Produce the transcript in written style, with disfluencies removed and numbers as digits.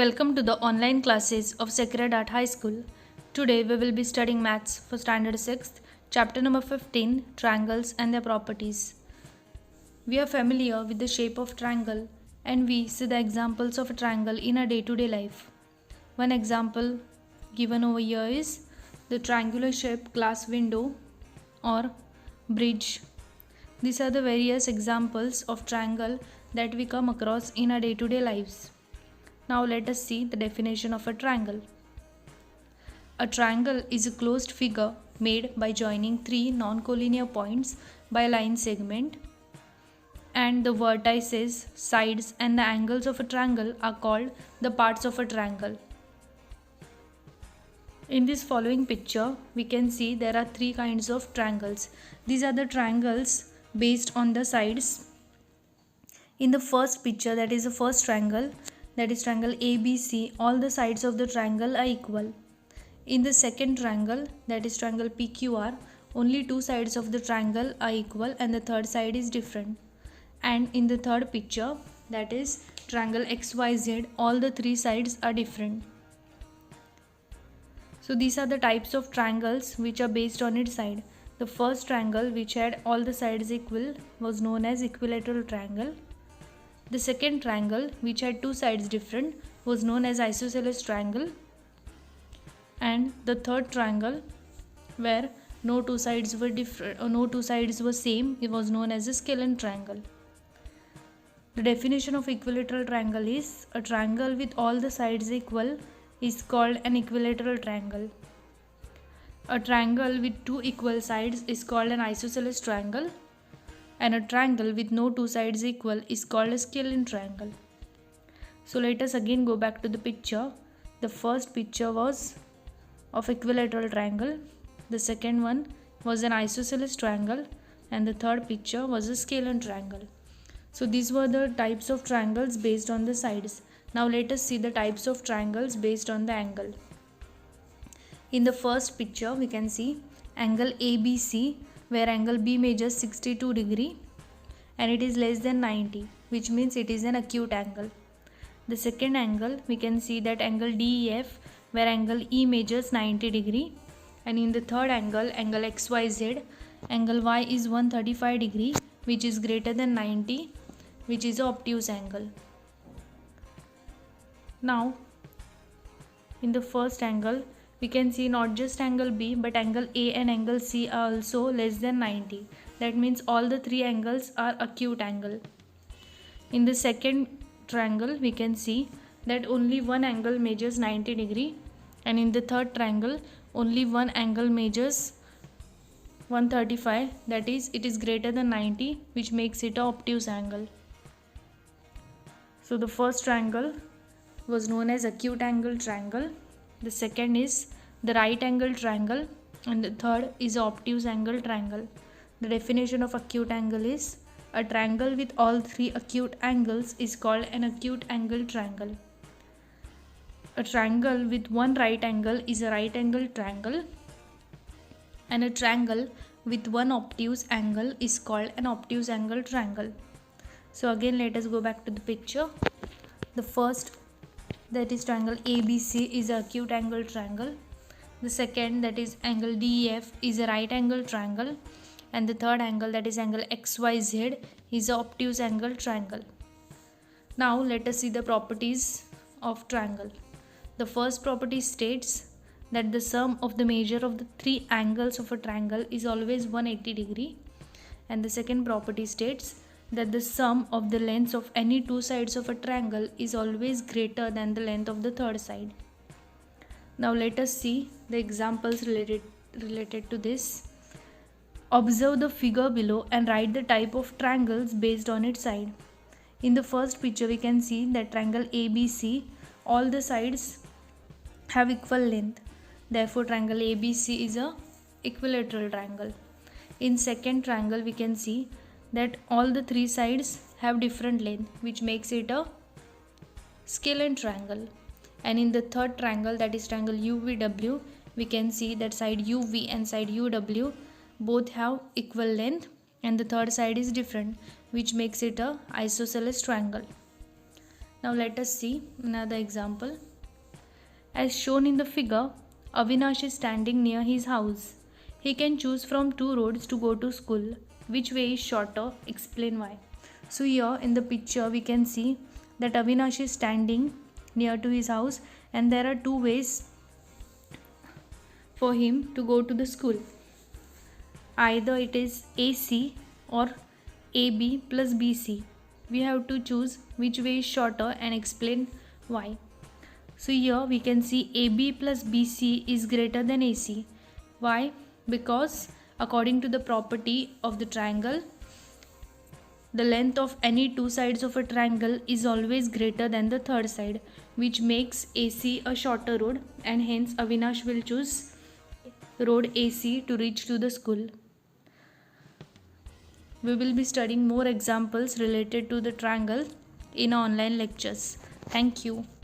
Welcome to the online classes of Sacred Art High School. Today we will be studying Maths for Standard 6th, Chapter number 15, Triangles and their Properties. We are familiar with the shape of triangle and we see the examples of a triangle in our day-to-day life. One example given over here is the triangular shaped glass window or bridge. These are the various examples of triangle that we come across in our day-to-day lives. Now let us see the definition of a triangle. A triangle is a closed figure made by joining three non-collinear points by a line segment, and the vertices, sides and the angles of a triangle are called the parts of a triangle. In this following picture, we can see there are three kinds of triangles. These are the triangles based on the sides. In the first picture, that is the first triangle, that is triangle ABC, all the sides of the triangle are equal. In the second triangle, that is triangle PQR, only two sides of the triangle are equal and the third side is different. And in the third picture, that is triangle XYZ, all the three sides are different. So these are the types of triangles which are based on its side. The first triangle, which had all the sides equal, was known as equilateral triangle. The second triangle, which had two sides different, was known as isosceles triangle. And the third triangle, where no two sides were different, no two sides were same, it was known as a scalene triangle. The definition of equilateral triangle is a triangle with all the sides equal is called an equilateral triangle. A triangle with two equal sides is called an isosceles triangle. And a triangle with no two sides equal is called a scalene triangle. So let us again go back to the picture. The first picture was of equilateral triangle. The second one was an isosceles triangle. And the third picture was a scalene triangle. So these were the types of triangles based on the sides. Now let us see the types of triangles based on the angle. In the first picture, we can see angle ABC, where angle B measures 62 degree and it is less than 90, which means it is an acute angle. The second angle, we can see that angle DEF, where angle E measures 90 degree, and in the third angle, angle XYZ, angle Y is 135 degree, which is greater than 90, which is a obtuse angle. Now, in the first angle, we can see not just angle B but angle A and angle C are also less than 90. That means all the three angles are acute angle. In the second triangle, we can see that only one angle measures 90 degree, and in the third triangle only one angle measures 135, that is it is greater than 90, which makes it a obtuse angle. So the first triangle was known as acute angle triangle. The second is the right angle triangle, and the third is obtuse angle triangle. The definition of acute angle is a triangle with all three acute angles is called an acute angle triangle. A triangle with one right angle is a right angle triangle, and a triangle with one obtuse angle is called an obtuse angle triangle. So again, let us go back to the picture. The first, that is triangle ABC, is an acute angle triangle. The second, that is angle DEF, is a right angle triangle. And the third angle, that is angle XYZ, is an obtuse angle triangle. Now let us see the properties of triangle. The first property states that the sum of the measure of the three angles of a triangle is always 180 degree. And the second property states that the sum of the lengths of any two sides of a triangle is always greater than the length of the third side. Now let us see the examples related to this. Observe the figure below and write the type of triangles based on its side. In the first picture, we can see that triangle ABC, all the sides have equal length. Therefore, triangle ABC is a equilateral triangle. In second triangle, we can see that all the three sides have different length, which makes it a scalene triangle. And in the third triangle, that is triangle UVW, we can see that side UV and side UW both have equal length and the third side is different, which makes it a isosceles triangle. Now let us see another example. As shown in the figure, Avinash is standing near his house. He can choose from two roads to go to school. Which way is shorter? Explain why. So here in the picture we can see that Avinash is standing near to his house and there are two ways for him to go to the school. Either it is AC or AB plus BC. We have to choose which way is shorter and explain why. So here we can see AB plus BC is greater than AC. Why? Because according to the property of the triangle, the length of any two sides of a triangle is always greater than the third side, which makes AC a shorter road, and hence Avinash will choose road AC to reach to the school. We will be studying more examples related to the triangle in online lectures. Thank you.